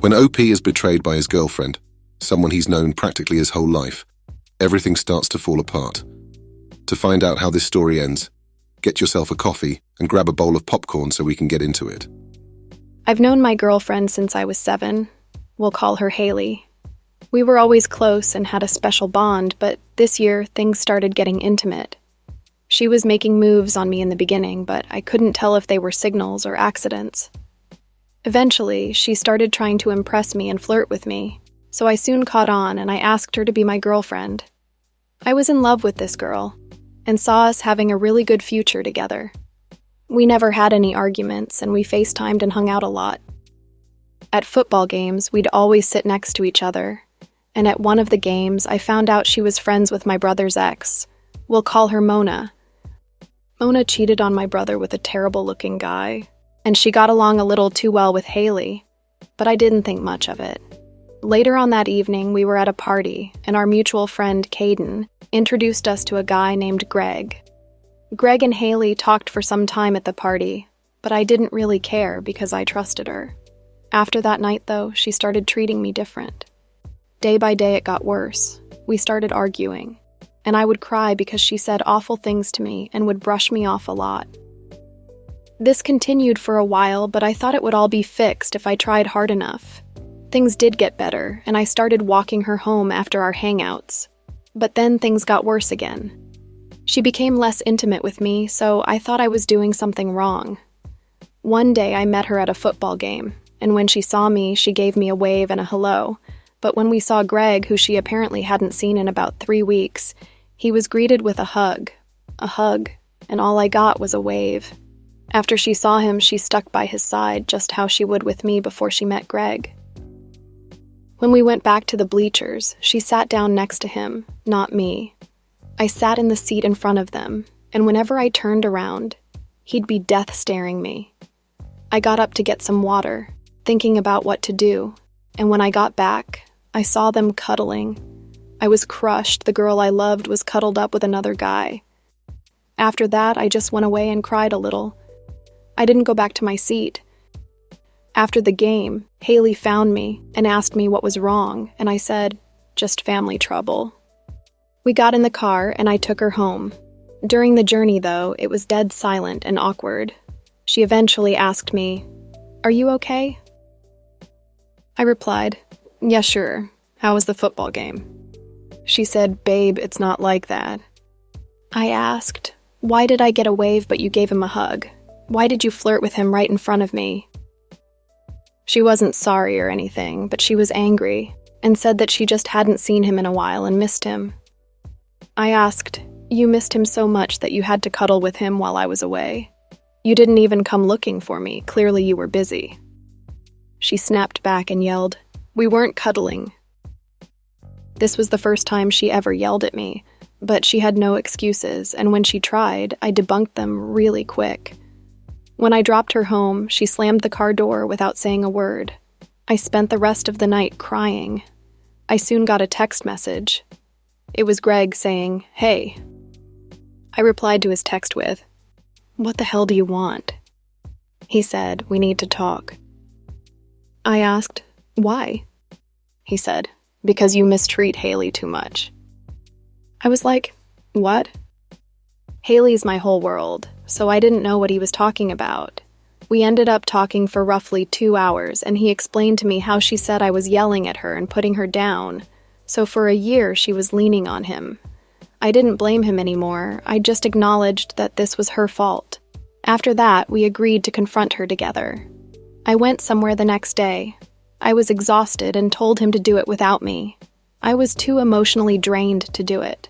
When OP is betrayed by his girlfriend, someone he's known practically his whole life, everything starts to fall apart. To find out how this story ends, get yourself a coffee and grab a bowl of popcorn so we can get into it. I've known my girlfriend since I was 7. We'll call her Haley. We were always close and had a special bond, but this year things started getting intimate. She was making moves on me in the beginning, but I couldn't tell if they were signals or accidents. Eventually, she started trying to impress me and flirt with me, so I soon caught on and I asked her to be my girlfriend. I was in love with this girl and saw us having a really good future together. We never had any arguments and we FaceTimed and hung out a lot. At football games, we'd always sit next to each other, and at one of the games, I found out she was friends with my brother's ex. We'll call her Mona. Mona cheated on my brother with a terrible-looking guy, and she got along a little too well with Haley, but I didn't think much of it. Later on that evening, we were at a party, and our mutual friend, Caden, introduced us to a guy named Greg. Greg and Haley talked for some time at the party, but I didn't really care because I trusted her. After that night, though, she started treating me different. Day by day, it got worse. We started arguing, and I would cry because she said awful things to me and would brush me off a lot. This continued for a while, but I thought it would all be fixed if I tried hard enough. Things did get better, and I started walking her home after our hangouts. But then things got worse again. She became less intimate with me, so I thought I was doing something wrong. One day I met her at a football game, and when she saw me, she gave me a wave and a hello. But when we saw Greg, who she apparently hadn't seen in about 3 weeks, he was greeted with a hug, and all I got was a wave. After she saw him, she stuck by his side just how she would with me before she met Greg. When we went back to the bleachers, she sat down next to him, not me. I sat in the seat in front of them, and whenever I turned around, he'd be death staring me. I got up to get some water, thinking about what to do, and when I got back, I saw them cuddling. I was crushed. The girl I loved was cuddled up with another guy. After that, I just went away and cried a little. I didn't go back to my seat. After the game, Haley found me and asked me what was wrong, and I said, just family trouble. We got in the car and I took her home. During the journey, though, it was dead silent and awkward. She eventually asked me, "Are you okay?" I replied, "Yeah, sure. How was the football game?" She said, "Babe, it's not like that." I asked, "Why did I get a wave but you gave him a hug? Why did you flirt with him right in front of me?" She wasn't sorry or anything, but she was angry and said that she just hadn't seen him in a while and missed him. I asked, "You missed him so much that you had to cuddle with him while I was away? You didn't even come looking for me. Clearly you were busy." She snapped back and yelled, "We weren't cuddling." This was the first time she ever yelled at me, but she had no excuses, and when she tried, I debunked them really quick. When I dropped her home, she slammed the car door without saying a word. I spent the rest of the night crying. I soon got a text message. It was Greg saying, "Hey." I replied to his text with, "What the hell do you want?" He said, "We need to talk." I asked, "Why?" He said, "Because you mistreat Haley too much." I was like, "What?" Haley's my whole world, so I didn't know what he was talking about. We ended up talking for roughly 2 hours, and he explained to me how she said I was yelling at her and putting her down, so for a year she was leaning on him. I didn't blame him anymore, I just acknowledged that this was her fault. After that, we agreed to confront her together. I went somewhere the next day. I was exhausted and told him to do it without me. I was too emotionally drained to do it.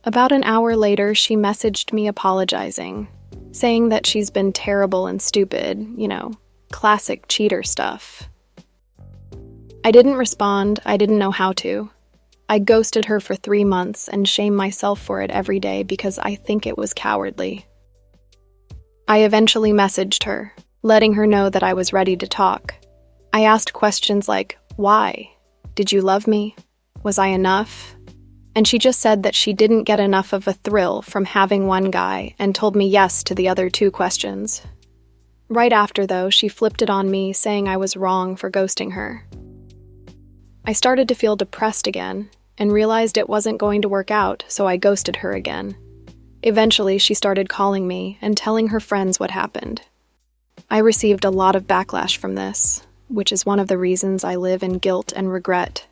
About an hour later, she messaged me apologizing, saying that she's been terrible and stupid, classic cheater stuff. I didn't respond, I didn't know how to. I ghosted her for 3 months and shame myself for it every day because I think it was cowardly. I eventually messaged her, letting her know that I was ready to talk. I asked questions like, "Why? Did you love me? Was I enough?" And she just said that she didn't get enough of a thrill from having one guy and told me yes to the other 2 questions. Right after, though, she flipped it on me, saying I was wrong for ghosting her. I started to feel depressed again and realized it wasn't going to work out, so I ghosted her again. Eventually, she started calling me and telling her friends what happened. I received a lot of backlash from this, which is one of the reasons I live in guilt and regret.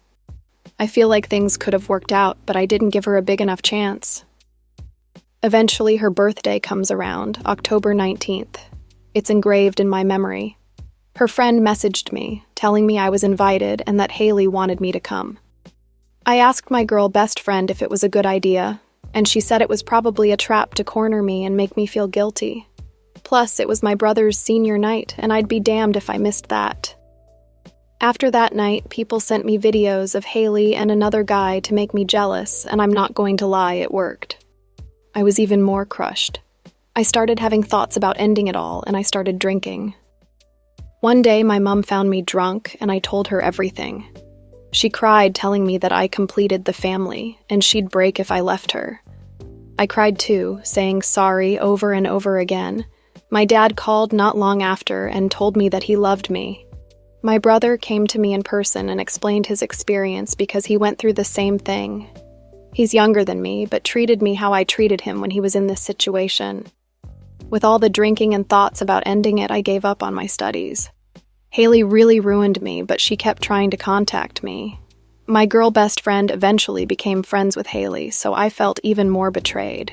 I feel like things could have worked out, but I didn't give her a big enough chance. Eventually, her birthday comes around, October 19th. It's engraved in my memory. Her friend messaged me, telling me I was invited and that Haley wanted me to come. I asked my girl best friend if it was a good idea, and she said it was probably a trap to corner me and make me feel guilty. Plus, it was my brother's senior night, and I'd be damned if I missed that. After that night, people sent me videos of Haley and another guy to make me jealous, and I'm not going to lie, it worked. I was even more crushed. I started having thoughts about ending it all, and I started drinking. One day, my mom found me drunk, and I told her everything. She cried, telling me that I completed the family, and she'd break if I left her. I cried too, saying sorry over and over again. My dad called not long after and told me that he loved me. My brother came to me in person and explained his experience because he went through the same thing. He's younger than me, but treated me how I treated him when he was in this situation. With all the drinking and thoughts about ending it, I gave up on my studies. Haley really ruined me, but she kept trying to contact me. My girl best friend eventually became friends with Haley, so I felt even more betrayed.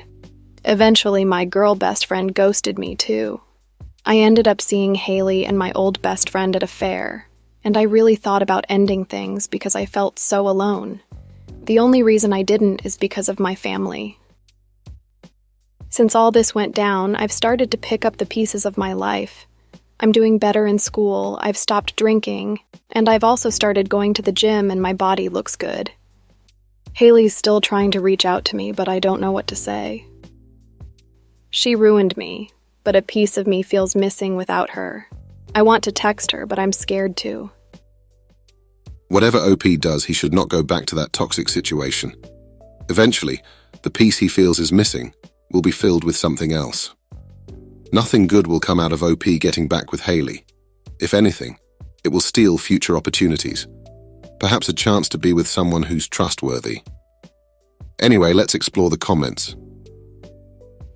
Eventually, my girl best friend ghosted me too. I ended up seeing Haley and my old best friend at a fair, and I really thought about ending things because I felt so alone. The only reason I didn't is because of my family. Since all this went down, I've started to pick up the pieces of my life. I'm doing better in school, I've stopped drinking, and I've also started going to the gym and my body looks good. Haley's still trying to reach out to me, but I don't know what to say. She ruined me, but a piece of me feels missing without her. I want to text her, but I'm scared to. Whatever OP does, he should not go back to that toxic situation. Eventually, the piece he feels is missing will be filled with something else. Nothing good will come out of OP getting back with Haley. If anything, it will steal future opportunities. Perhaps a chance to be with someone who's trustworthy. Anyway, let's explore the comments.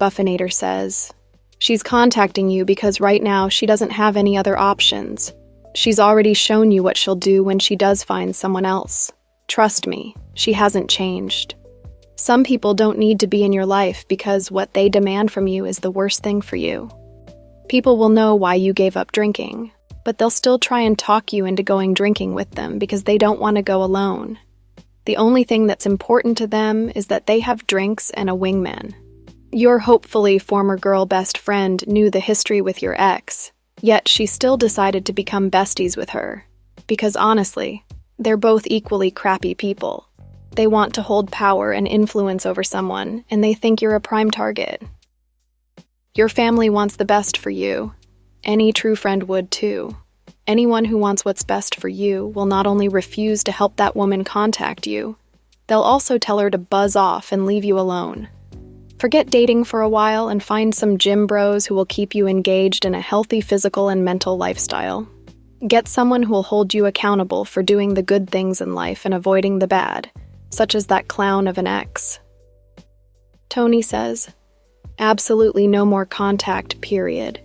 Buffinator says, she's contacting you because right now she doesn't have any other options. She's already shown you what she'll do when she does find someone else. Trust me, she hasn't changed. Some people don't need to be in your life because what they demand from you is the worst thing for you. People will know why you gave up drinking, but they'll still try and talk you into going drinking with them because they don't want to go alone. The only thing that's important to them is that they have drinks and a wingman. Your hopefully former girl best friend knew the history with your ex, yet she still decided to become besties with her. Because honestly, they're both equally crappy people. They want to hold power and influence over someone, and they think you're a prime target. Your family wants the best for you. Any true friend would too. Anyone who wants what's best for you will not only refuse to help that woman contact you, they'll also tell her to buzz off and leave you alone. Forget dating for a while and find some gym bros who will keep you engaged in a healthy physical and mental lifestyle. Get someone who will hold you accountable for doing the good things in life and avoiding the bad, such as that clown of an ex. Tony says, absolutely no more contact, period.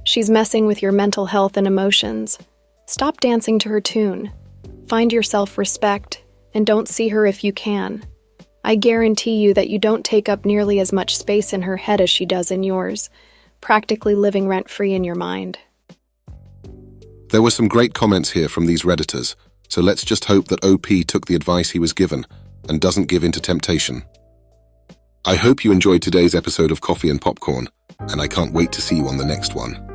She's messing with your mental health and emotions. Stop dancing to her tune. Find your self-respect, and don't see her if you can. I guarantee you that you don't take up nearly as much space in her head as she does in yours, practically living rent-free in your mind. There were some great comments here from these Redditors, so let's just hope that OP took the advice he was given and doesn't give in to temptation. I hope you enjoyed today's episode of Coffee and Popcorn, and I can't wait to see you on the next one.